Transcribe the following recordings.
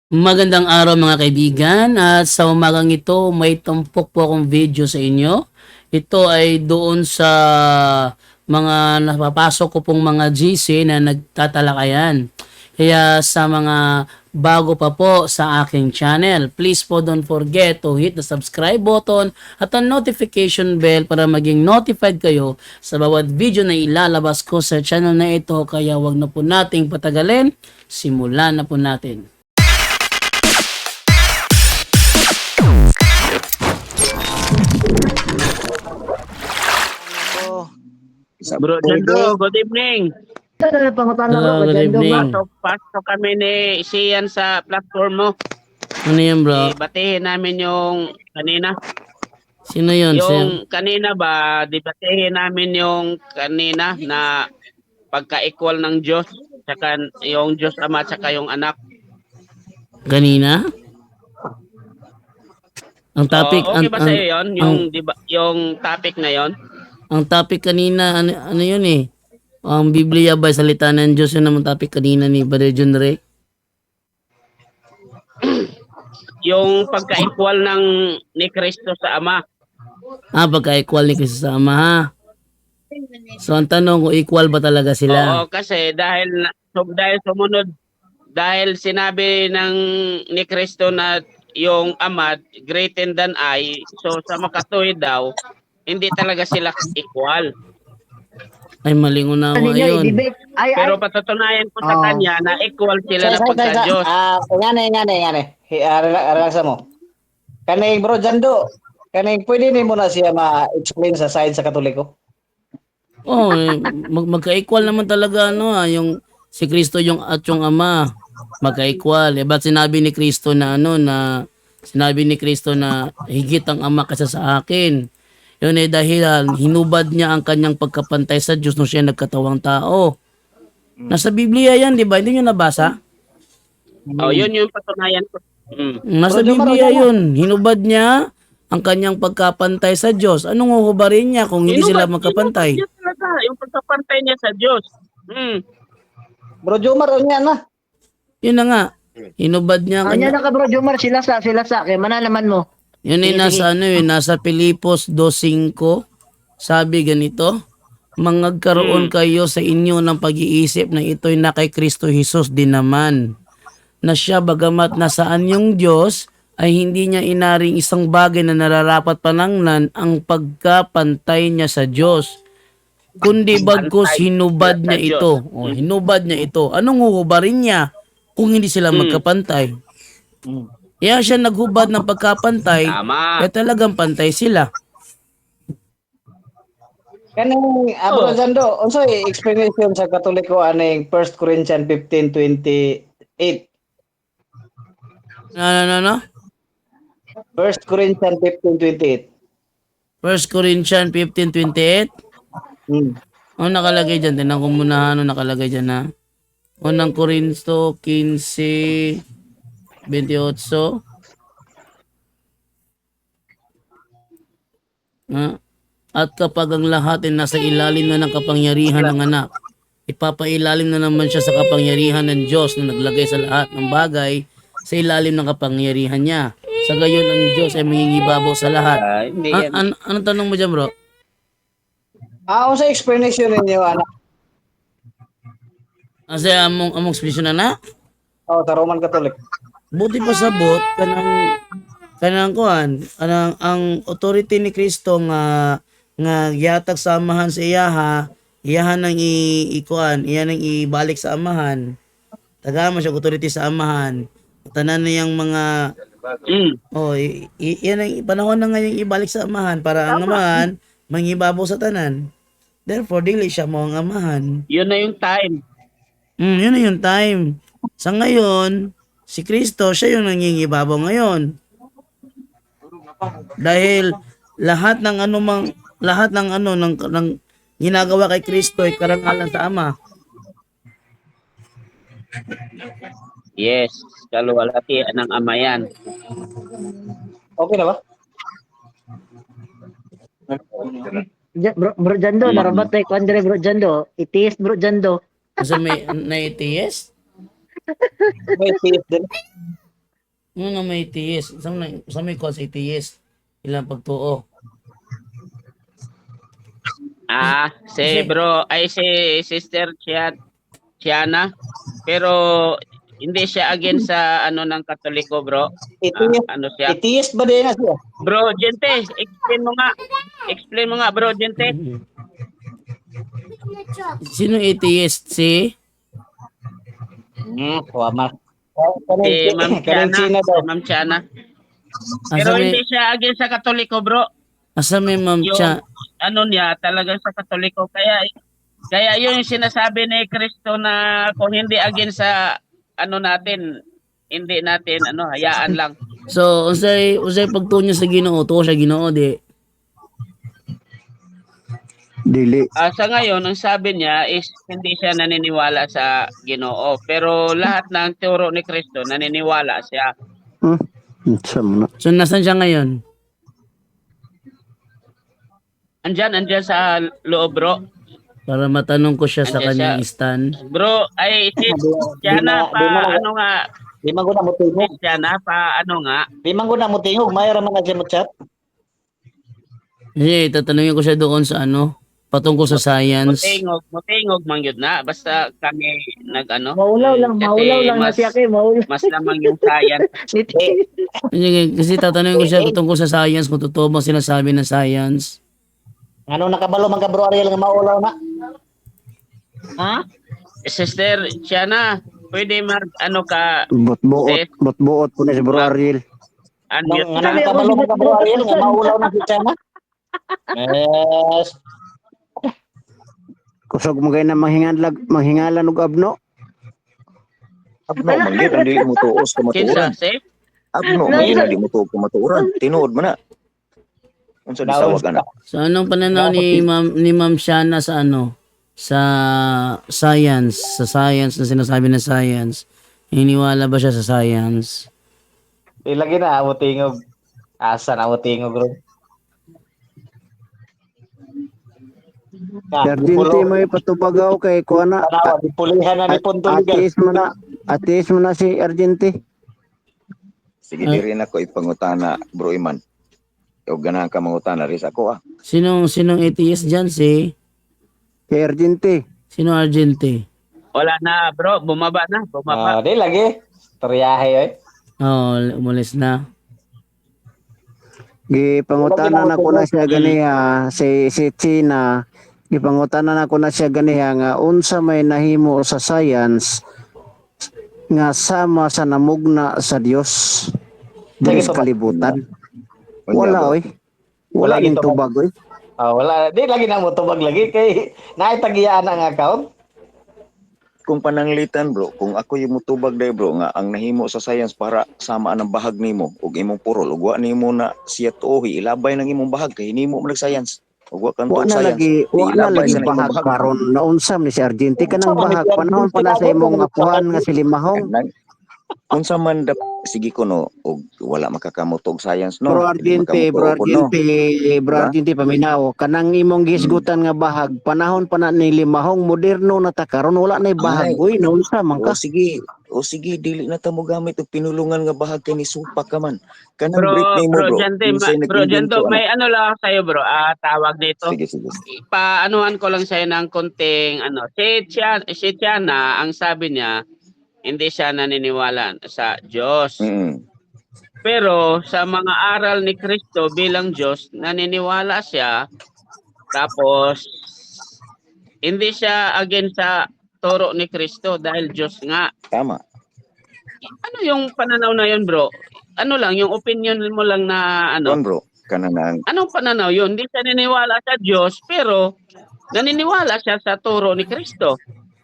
Magandang araw mga kaibigan at sa umagang ito may tumpok po akong video sa inyo. Ito ay doon sa mga napapasok ko pong mga GC na nagtatalakayan. Kaya sa mga bago pa po sa aking channel, please po don't forget to hit the subscribe button at ang notification bell para maging notified kayo sa bawat video na ilalabas ko sa channel na ito. Kaya wag na po nating patagalin, simulan na po natin. Bro Jando, good evening. Hello, good evening. Pasok kami ni Sian sa platform mo. Ano yan, bro? Batihin namin yung kanina. Sino yun? Yung kanina ba, batihin namin yung kanina na pagka-equal ng Diyos, saka yung Diyos Ama, saka yung anak. Kanina? Ang topic, Okay ba sa'yo yun? Yung topic na yon? ang topic kanina, ano yun eh? Ang Biblia ba, salita ng Diyos, yun naman topic kanina ni Brother John Ray? Yung pagka-equal ni Kristo sa Ama. Pagka-equal ni Cristo sa Ama, ha? So, ang tanong kung equal ba talaga sila? Oo, kasi dahil sumunod, dahil sinabi ni Kristo na yung Ama greater than I, so sa makatuwid daw, hindi talaga sila equal. Ay, maling unawa yun. Pero patutunayan ko sa kanya na equal sila na pagka-Diyos. Ngani. Relax mo. Kaning bro Jando, kaning pwede ni mo na siya ma-explain sa side sa Katoliko? Magka-equal naman talaga yung si Kristo at yung Ama, magka-equal. Ba't sinabi ni Kristo na sinabi ni Kristo na higit ang Ama kaysa sa akin? Yun dahil hinubad niya ang kanyang pagkapantay sa Diyos nung siya nagkatawang tao. Nasa Biblia yan, di ba? Hindi nyo nabasa? Yun yung patunayan ko. Nasa Biblia yun. Hinubad niya ang kanyang pagkapantay sa Diyos. Anong uhubarin niya kung hindi sila magkapantay? Hinubad niya talaga yung pagkapantay niya sa Diyos. Bro Jomar, niya na. Yun na nga. Hinubad niya. Kanya na ka bro Jomar, sila sa kaya manalaman mo. Yun ay nasa Pilipos 2:5. Sabi ganito, mangagkaroon kayo sa inyo ng pag-iisip na ito'y na kay Kristo Jesus din naman. Na siya bagamat nasaan yung Diyos, ay hindi niya inaring isang bagay na nararapat pananglan ang pagkapantay niya sa Diyos. Kundi bagkus hinubad niya ito. Hinubad niya ito. Anong huhubarin niya kung hindi sila magkapantay? Kaya siya naghubad ng pagkapantay, kaya talagang pantay sila. Kaning bro Jando, unsa explanation sa Katoliko aning 1 Corinthians 15:28? No? 1 Corinthians 15:28. 1 Corinthians 15:28. Ano nakalagay dyan? Tinan ko muna ano nakalagay dyan ha. Unang Korinto 15:28. At kapag ang lahat ay nasa ilalim na ng kapangyarihan ng anak, ipapailalim na naman siya sa kapangyarihan ng Diyos na naglagay sa lahat ng bagay sa ilalim ng kapangyarihan niya. Sa gayon ang Diyos ay mangingibabaw sa lahat. Anong tanong mo dyan, bro? Unsa explanation ninyo ana? Kasi among explanation na? Sa Roman Catholic. Buti pa sabot kanang ang authority ni Kristo nga giyatag sa amahan sa iyahan nang iyan ang ibalik sa amahan. Tagama siya authority sa amahan. Tanan na yung mga iyan ang panahon na ngayon ibalik sa amahan para ang amahan mangibabaw sa tanan. Therefore dili siya mo ang amahan. Yun na yung time. Yun na yung time. Sa ngayon, si Kristo siya yung nangingibabaw ngayon. Dahil lahat ng ginagawa kay Kristo ay karangalan sa Ama. Yes, kaluwalhatian ng Ama yan. Okay na ba? Bro Jando, narabat tayo kandre bro Jando. Itiis bro Jando. Kasi may na-atheist? May faith din. Ano na may atheist? Sa may cause atheist? Ilang pagtuo? Si bro, ay si Sister Chiana. Pero hindi siya against sa ano ng Katoliko, bro. Atheist, Ano siya? atheist ba din na siya? Bro, Gente, explain mo nga. Explain mo nga, bro, Gente. Sino atheist? Si? Wama. Si Ma'am Kanang Chiana. China daw. Si Ma'am Chiana. Asa Pero may, hindi siya against sa Katoliko, bro. asa may Ma'am Yung Cha? ano niya, talagang sa Katoliko. Kaya yun yung sinasabi ni Kristo na kung hindi against sa ano natin, hindi natin ano, hayaan lang. So, usay pagtuo niya sa Ginoo, tuo siya Ginoo di. Dili. Sa ngayon, ang sabi niya is hindi siya naniniwala sa Ginoo. Pero lahat ng turo ni Kristo, naniniwala siya. Sama na. So, nasan siya ngayon? Andyan sa loob, bro. Para matanong ko siya sa Andiyan kanyang siya. stand. Bro, ay si Jana ano nga, Di man ko na mutingog. Jana ano nga. Di man ko na mutingog. Mayroon man na siya mo chat. Hindi, tatanungin ko siya doon sa ano, patungkol sa science. Mutingog man yun na. Basta kami nag-ano. Maulaw lang na siya kay maulaw. Mas lamang yung science. Hindi, kasi tatanungin ko siya tungkol sa science, kung totoo bang sinasabi ng science. Ano nakabalo man ka bro Ariel nga maulaw na? Ha? Sister Jana, pwede ano ka, Bot-buot po na si Bro Ariel. unmute Nga ka. nakabalo man ka bro Ariel nga maulaw na si Chama. Yes. Kusog mo kayo na manghingalan og abno. Abno, manggit, ang dili mo tuos Kinsa, kumatuuran. safe? Abno, manggit, ang dili mo tuos kumatuuran. Tinuod mo na. Unsa di sawag anak? So, anong pananaw ni Ma'am Shana sa ano? Sa science na sinasabi ng science. Hiniwala ba siya sa science? Ilagi na mutingog. Asa na mutingog bro. Sergeante mo ipatubagaw kay kuana. Tanawa, dipulihan na ni Puntuligan. Ateis mo na si Argente. Sige, diri na ko ipangutana, Bro Iman. O ganahan ka mangutana rin ako Sinong atheist dyan? Si Argente. sino Argente? Wala na, bro. Bumaba na. Di lagi. Toryahe oy. Oh, umalis na. Gipangutana na ko na siya ganiha si China. Gipangutana na ko na siya ganiha nga unsa may nahimo sa science nga sama sa namugna sa Dios diri sa kalibutan. Wala oy. Wala ning tubag oy. Wala. Di lagi na mo tubag lagi kay naitagiyaan ang account. Kung pananglitan, bro, kung ako yung mutubag day, bro, nga ang nahimo sa science para sama ang bahag nimo ug imong purol ug wa nimo na siya tuohi ilabay ng imong bahag kay nimo man science. Ug wa kan Wa na science. lagi Ilabay sa imong bahag karon naunsam ni si Argente kanang Unsa man bahag ni panahon pa na sa imong apuhan nga si Limahong. Unsa man sige ko no ug wala makakamot og science no. Bro Dili Argente, makamuto Bro Argente paminaw kanang imong gisgutan nga bahag panahon pa na ni Limahong moderno na ta karon wala na bahag uy naunsa man ka. O sige, dili na ta mo gamit og pinulungan nga bahag kay ni supak ka man. Kanang Bro, break nimo, bro, bro. Jante, Kinsay bro, nag-invento, Janto, may anak? ano lang ako sa'yo, bro. Tawag dito. Sige. Ipaanuhan ko lang sa'yo ng konting, ano. Si Tiana, ang sabi niya, hindi siya naniniwala sa Diyos. Pero sa mga aral ni Kristo bilang Diyos, naniniwala siya. Tapos, hindi siya against sa turo ni Kristo dahil Diyos nga. Tama. Ano yung pananaw na yun, bro? Ano lang, yung opinion mo lang na ano? Kuan, bro. Kanang Anong pananaw yun? Hindi siya naniniwala sa Diyos, pero naniniwala siya sa turo ni Kristo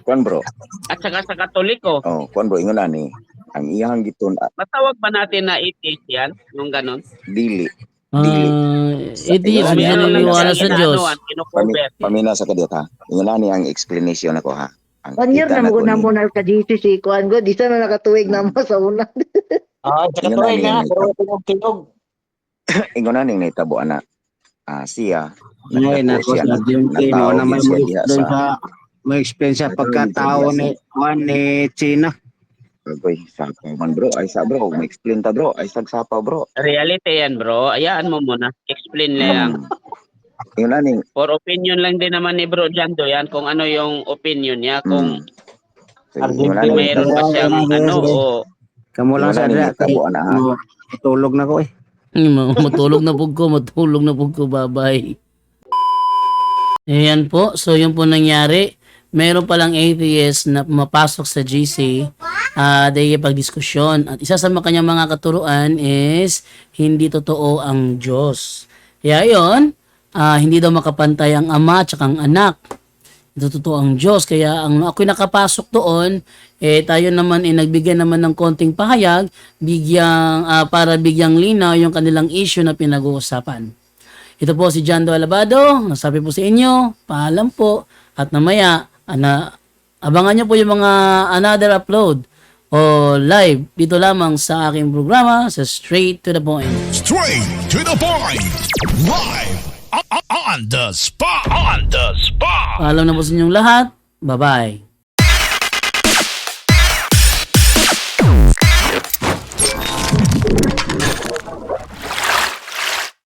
kuan, bro. at saka sa Katoliko. Kuan, bro, ingon ani. Ang iyang giton Matawag ba natin na atheist yan? Yung ganun? dili. Atheist, hindi Ano lang naniniwala siya, sa Diyos. Kinukover. Pamina sa kadiyot ha. Ingon ani ang explanation ako ha. Ang Panyer kita na mo ko na ni- mo na ka GC si kuan go di sana nakatuig na mo sa una. Tsaka Ingon tuwing na na, pero tingog. ingon ani nahitabo ana. Siya. Ay na ko siya sa Argente mo na may siya diha doon sa sa may explain sa pagkatao ni Juan ni China. Agoy, sapa man bro. Ay sa bro, ma-explain ta bro. Ay sagsapa bro. Reality yan, bro. Ayaan mo muna. Explain lang. Yun aning. For opinion lang din naman ni Bro Jando yan kung ano yung opinion niya. Kung Yun aning. mayroon pa siyang ano o Kamo lang Wala sa ni dra. tabo na ha. Tulog na ko eh. Matulog na po ko, bye-bye. Ayan po, so yun po nangyari. Meron palang atheist na pumapasok sa GC dahil pagdiskusyon. At isa sa kanyang mga katuruan is hindi totoo ang Diyos. Kaya yun, hindi daw makapantay ang ama at ang anak. Ito totoo ang Diyos. Kaya ang ako'y nakapasok doon, tayo naman nagbigay naman ng konting pahayag para bigyang linaw yung kanilang issue na pinag-uusapan. Ito po si Jando Alabado. Nasabi po sa inyo, paalam po. At namaya, abangan nyo po yung mga another upload o live dito lamang sa aking programa sa Straight to the Point. Straight to the point. Live on the spot. On the spot. Paalam na po sa inyong lahat. Bye-bye.